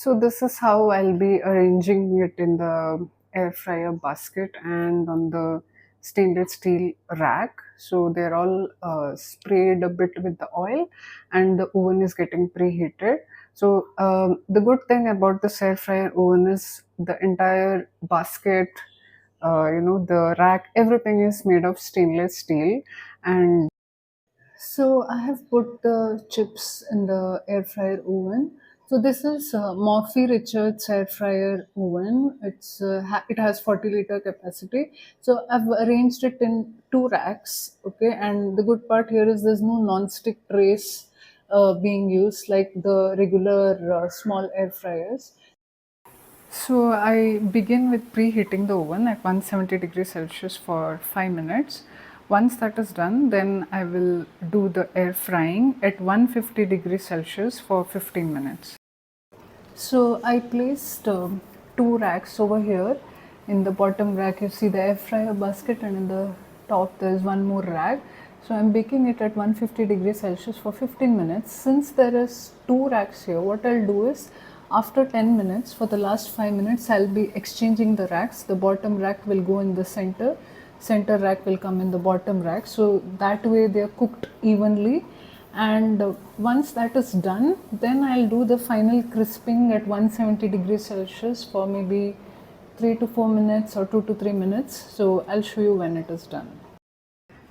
So this is how I'll be arranging it in the air fryer basket and on the stainless steel rack. So they're all sprayed a bit with the oil, and the oven is getting preheated. So the good thing about the air fryer oven is the entire basket, the rack, everything is made of stainless steel. And so I have put the chips in the air fryer oven. So this is Morphy Richards air fryer oven. It has 40-liter capacity. So I've arranged it in two racks. Okay, and the good part here is there's no non-stick trays being used like the regular small air fryers. So I begin with preheating the oven at 170 degrees Celsius for 5 minutes. Once that is done, then I will do the air frying at 150 degrees Celsius for 15 minutes. So I placed two racks over here. In the bottom rack you see the air fryer basket, and in the top there is one more rack. So I'm baking it at 150 degrees Celsius for 15 minutes. Since there is two racks here, what I'll do is after 10 minutes, for the last 5 minutes I'll be exchanging the racks. The bottom rack will go in the center rack will come in the bottom rack, so that way they are cooked evenly. And once that is done, then I'll do the final crisping at 170 degrees Celsius for maybe 3 to 4 minutes or 2 to 3 minutes. So I'll show you when it is done.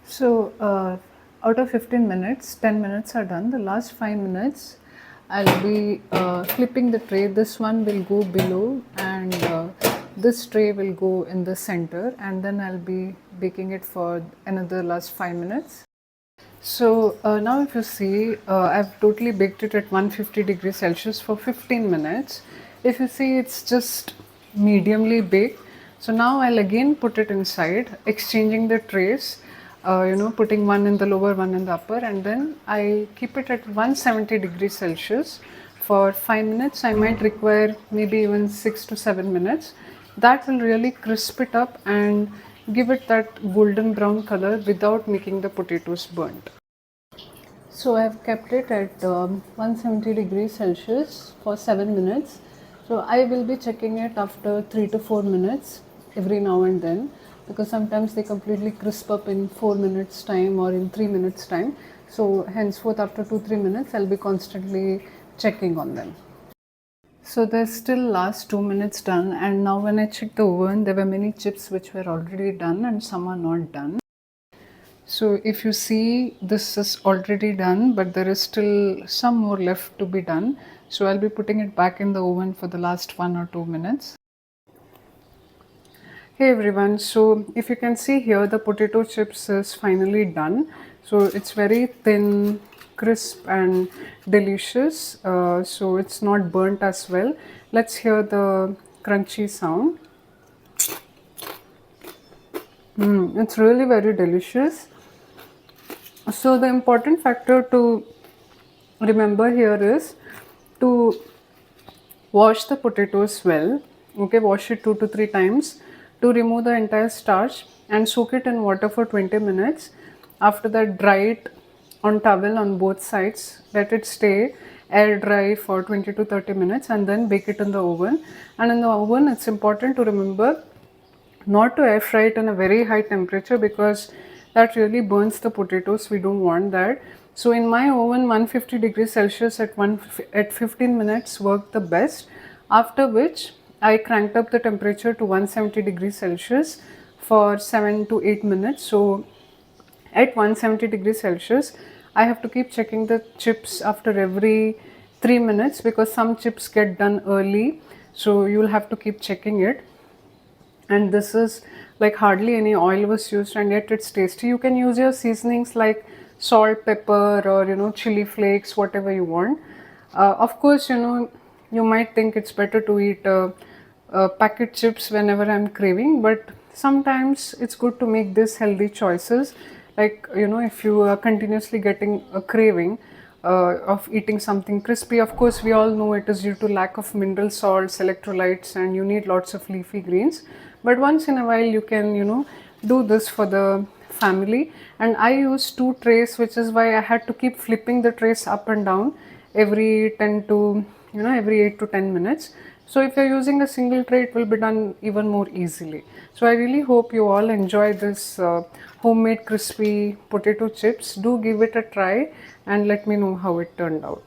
So out of 15 minutes, 10 minutes are done. The last 5 minutes I'll be flipping the tray. This one will go below, and this tray will go in the center, and then I'll be baking it for another last 5 minutes. So now if you see, I've totally baked it at 150 degrees Celsius for 15 minutes. If you see, it's just mediumly baked. So now I'll again put it inside, exchanging the trays, putting one in the lower, one in the upper, and then I keep it at 170 degrees Celsius for 5 minutes. I might require maybe even 6 to 7 minutes. That will really crisp it up and give it that golden brown color without making the potatoes burnt. So I have kept it at 170 degrees Celsius for 7 minutes. So I will be checking it after 3 to 4 minutes every now and then, because sometimes they completely crisp up in 4 minutes time or in 3 minutes time. So henceforth after 2-3 minutes I'll be constantly checking on them. So there's still last 2 minutes done, and now when I check the oven, there were many chips which were already done and some are not done. So if you see, this is already done, but there is still some more left to be done. So I'll be putting it back in the oven for the last 1 or 2 minutes. Hey everyone, so if you can see here, the potato chips is finally done. So it's very thin, crisp and delicious. So it's not burnt as well. Let's hear the crunchy sound. It's really very delicious. So the important factor to remember here is to wash the potatoes well. Okay, wash it 2 to 3 times to remove the entire starch, and soak it in water for 20 minutes. After that, dry it on towel on both sides. Let it stay air dry for 20 to 30 minutes, and then bake it in the oven. And in the oven, it's important to remember not to air fry it in a very high temperature, because that really burns the potatoes. We don't want that. So in my oven, 150 degrees Celsius at 15 minutes worked the best, after which I cranked up the temperature to 170 degrees Celsius for 7 to 8 minutes. So at 170 degrees Celsius, I have to keep checking the chips after every 3 minutes, because some chips get done early. So you'll have to keep checking it. And this is like hardly any oil was used, and yet it's tasty. You can use your seasonings like salt, pepper, or chili flakes, whatever you want. Of course, you might think it's better to eat packet chips whenever I'm craving, but sometimes it's good to make these healthy choices. Like, if you are continuously getting a craving of eating something crispy, of course we all know it is due to lack of mineral salts, electrolytes, and you need lots of leafy greens. But once in a while you can do this for the family. And I use 2 trays, which is why I had to keep flipping the trays up and down every 10 to every 8 to 10 minutes. So if you're using a single tray, it will be done even more easily. So I really hope you all enjoy this homemade crispy potato chips. Do give it a try and let me know how it turned out.